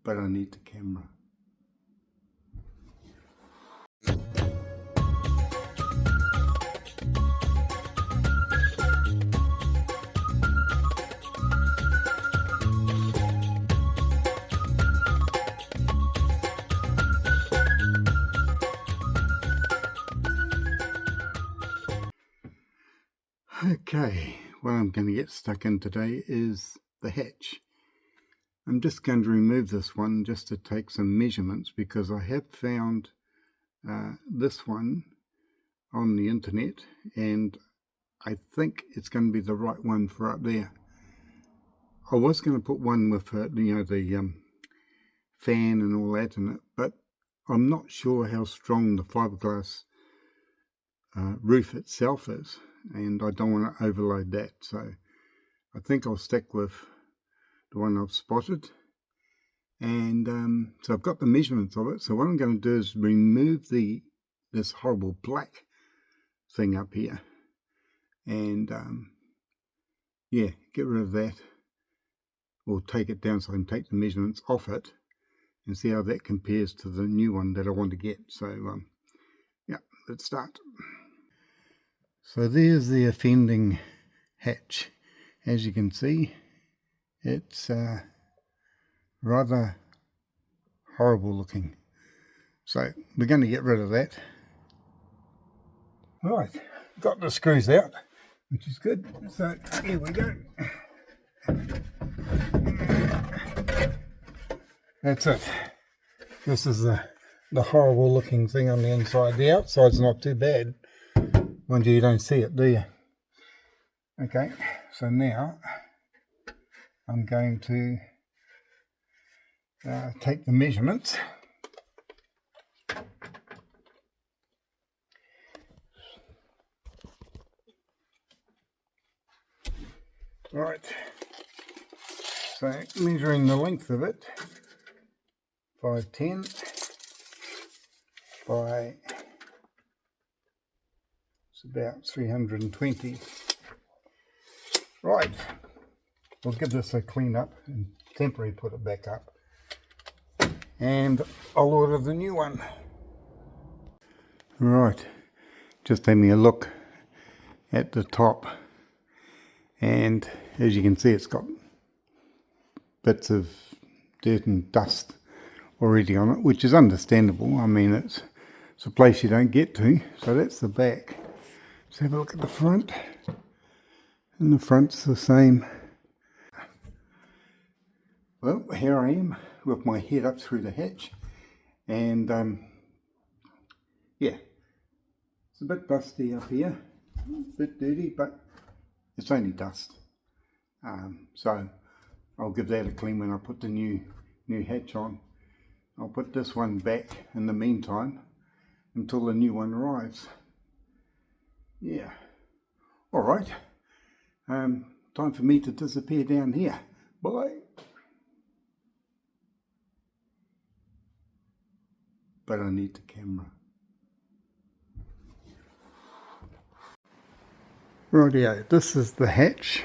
but I need the camera. Okay, what I'm going to get stuck in today is the hatch. I'm just going to remove this one just to take some measurements, because I have found this one on the internet and I think it's going to be the right one for up there. I was going to put one with the fan and all that in it, but I'm not sure how strong the fiberglass roof itself is, and I don't want to overload that, so I think I'll stick with the one I've spotted. And so I've got the measurements of it. So what I'm going to do is remove this horrible black thing up here, and yeah, get rid of that, or take it down so I can take the measurements off it and see how that compares to the new one that I want to get. So yeah, let's start. So there's the offending hatch. As you can see, it's rather horrible looking. So we're going to get rid of that. Right, got the screws out, which is good. So here we go. That's it. This is the horrible looking thing on the inside. The outside's not too bad. Mind you, you don't see it, do you? Okay, so now I'm going to take the measurements. Right, so measuring the length of it, 510 by, it's about 320. Right, we'll give this a clean up and temporarily put it back up, and I'll order the new one. Right, just having a look at the top, and as you can see, it's got bits of dirt and dust already on it, which is understandable. I mean, it's a place you don't get to. So that's the back. Let's have a look at the front, and the front's the same. Well, here I am with my head up through the hatch, and yeah, it's a bit dusty up here, a bit dirty, but it's only dust. So I'll give that a clean when I put the new hatch on. I'll put this one back in the meantime until the new one arrives. Yeah. All right. Time for me to disappear down here. Bye. But I need the camera. Rightio, this is the hatch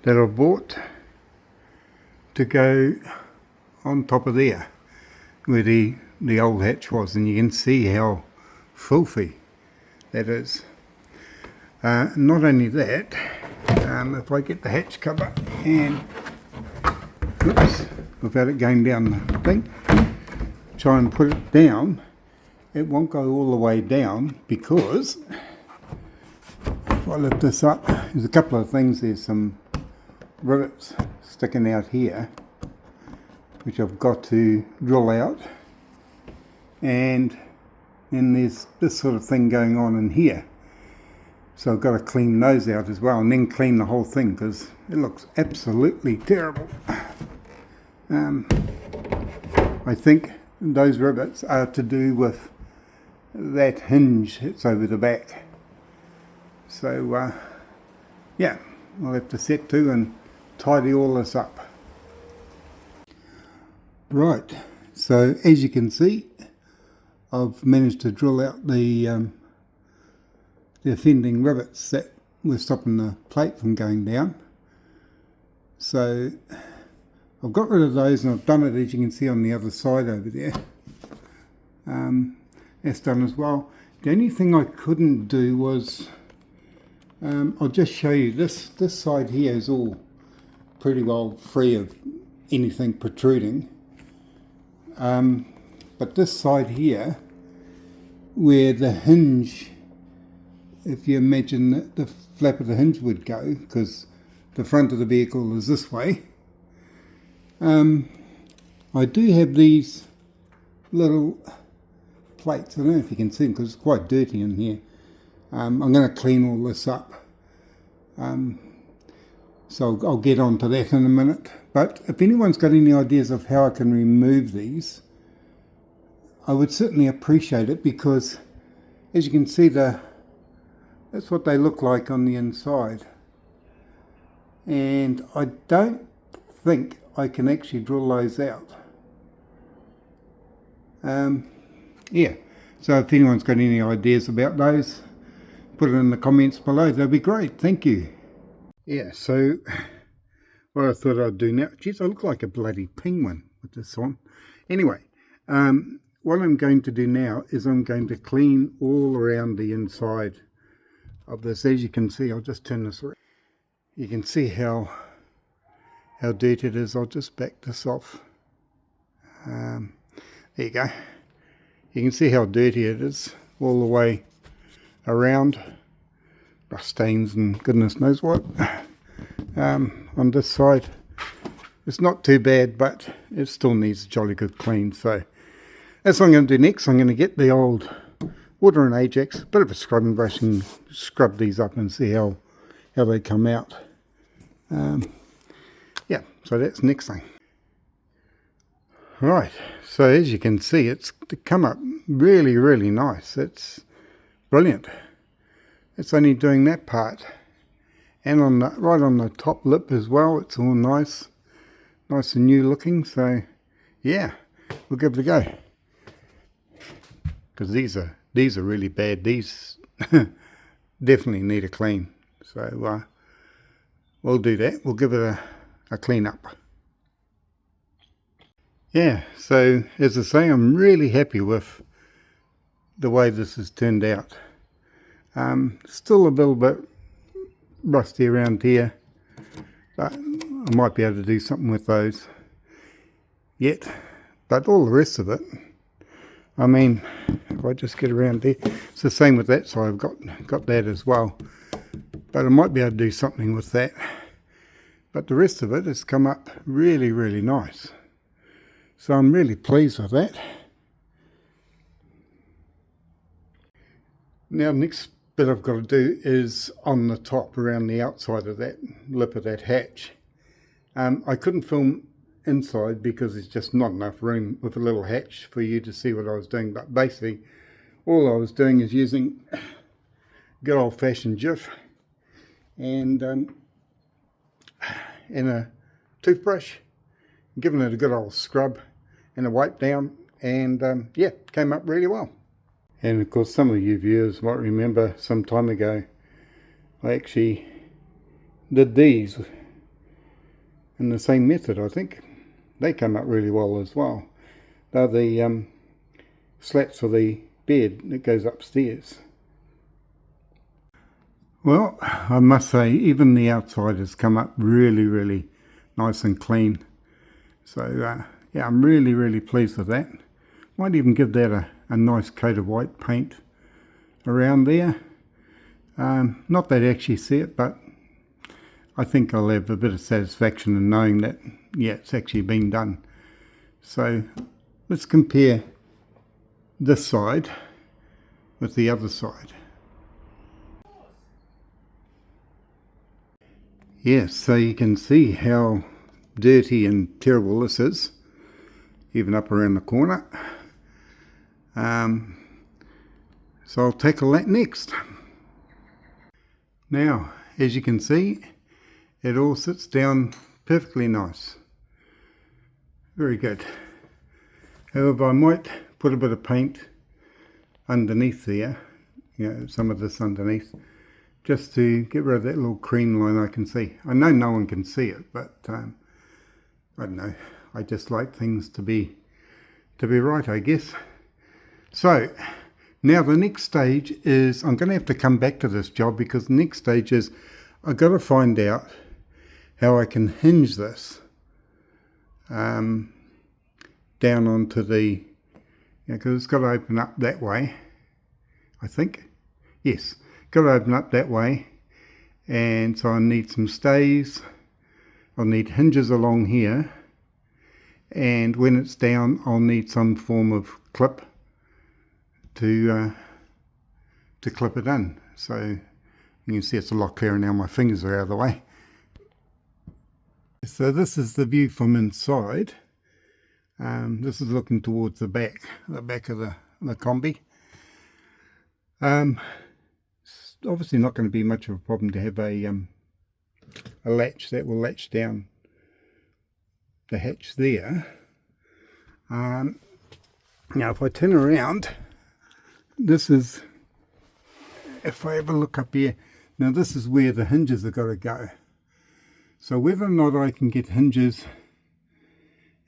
that I bought to go on top of there, where the old hatch was, and you can see how filthy that is. Not only that, if I get the hatch cover and, oops, without it going down the thing, try and put it down, it won't go all the way down, because if I lift this up, there's a couple of things. There's some rivets sticking out here, which I've got to drill out, and then there's this sort of thing going on in here, so I've got to clean those out as well, and then clean the whole thing, because it looks absolutely terrible. I think those rivets are to do with that hinge that's over the back, so yeah, I'll have to set to and tidy all this up. Right, so as you can see, I've managed to drill out the offending rivets that were stopping the plate from going down. So I've got rid of those, and I've done it, as you can see, on the other side over there. That's done as well. The only thing I couldn't do was, I'll just show you, this side here is all pretty well free of anything protruding. But this side here, where the hinge, if you imagine the flap of the hinge would go, because the front of the vehicle is this way, I do have these little plates. I don't know if you can see them because it's quite dirty in here. I'm going to clean all this up. So I'll get on to that in a minute. But if anyone's got any ideas of how I can remove these, I would certainly appreciate it, because as you can see, that's what they look like on the inside. And I don't think I can actually drill those out. Yeah, so if anyone's got any ideas about those, put it in the comments below. That'd be great. Thank you. Yeah, so what I thought I'd do now, geez, I look like a bloody penguin with this on. Anyway, what I'm going to do now is I'm going to clean all around the inside of this. As you can see, I'll just turn this around. You can see how dirty it is. I'll just back this off. There you go. You can see how dirty it is all the way around. Rust stains and goodness knows what. On this side, it's not too bad, but it still needs a jolly good clean. So that's what I'm going to do next. I'm going to get the old water and Ajax, a bit of a scrubbing brush, and scrub these up and see how they come out. Yeah, so that's next thing. Right, so as you can see, it's come up really, really nice. It's brilliant. It's only doing that part, and on right on the top lip as well. It's all nice and new looking. So yeah, we'll give it a go, because these are really bad. These definitely need a clean. So we'll do that. We'll give it a clean up. Yeah, so as I say, I'm really happy with the way this has turned out. Still a little bit rusty around here, but I might be able to do something with those yet. But all the rest of it, I mean, if I just get around there, it's the same with that side. I've got that as well, but I might be able to do something with that. But the rest of it has come up really, really nice. So I'm really pleased with that. Now, next bit I've got to do is on the top, around the outside of that lip of that hatch. I couldn't film inside because there's just not enough room with a little hatch for you to see what I was doing. But basically, all I was doing is using good old-fashioned Jif and a toothbrush, giving it a good old scrub and a wipe down, and yeah, came up really well. And of course, some of you viewers might remember some time ago I actually did these in the same method. I think they came up really well as well. They're the slats for the bed that goes upstairs. Well, I must say, even the outside has come up really, really nice and clean. So yeah, I'm really, really pleased with that. Might even give that a nice coat of white paint around there. Not that I actually see it, but I think I'll have a bit of satisfaction in knowing that, yeah, it's actually been done. So let's compare this side with the other side. Yes, so you can see how dirty and terrible this is, even up around the corner. So I'll tackle that next. Now, as you can see, it all sits down perfectly nice. Very good. However, I might put a bit of paint underneath there, some of this underneath, just to get rid of that little cream line I can see. I know no one can see it, but I don't know, I just like things to be right, I guess. So now the next stage is, I'm going to have to come back to this job, because the next stage is I've got to find out how I can hinge this down onto the, because it's got to open up that way, I think. Yes, got to open up that way, and so I need some stays. I'll need hinges along here, and when it's down I'll need some form of clip to clip it in. So you can see it's a lot clearer now, my fingers are out of the way. So this is the view from inside. This is looking towards the back of the Kombi. It's obviously not going to be much of a problem to have a latch that will latch down the hatch there. Now if I turn around, this is, if I have a look up here, now this is where the hinges have got to go. So whether or not I can get hinges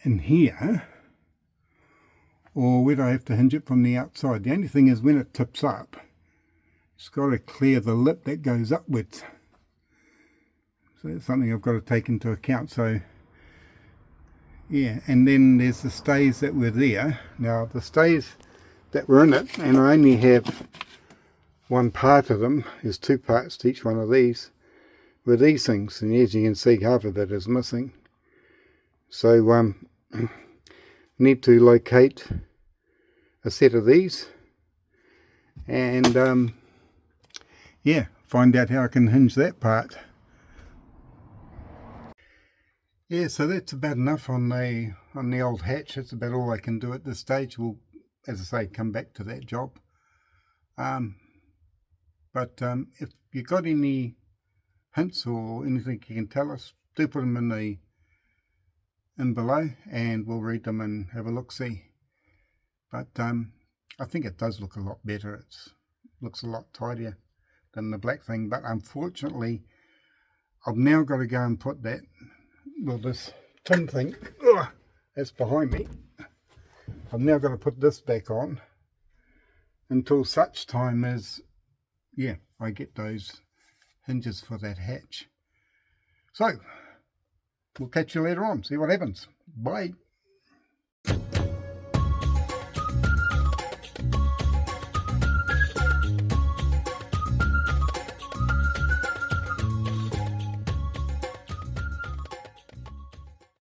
in here, or whether I have to hinge it from the outside. The only thing is, when it tips up, it's got to clear the lip that goes upwards. So that's something I've got to take into account. So yeah, and then there's the stays that were there. Now the stays that were in it, and I only have one part of them, there's two parts to each one of these, were these things, and as you can see, half of it is missing. So need to locate a set of these, and yeah, find out how I can hinge that part. Yeah, so that's about enough on the old hatch. That's about all I can do at this stage. We'll, as I say, come back to that job. But if you've got any hints or anything you can tell us, do put them in below, and we'll read them and have a look-see. But I think it does look a lot better. It looks a lot tidier than the black thing, but unfortunately I've now got to go and put that, well, this tin thing, that's behind me, I've now got to put this back on until such time as, yeah, I get those hinges for that hatch. So we'll catch you later on, see what happens. Bye.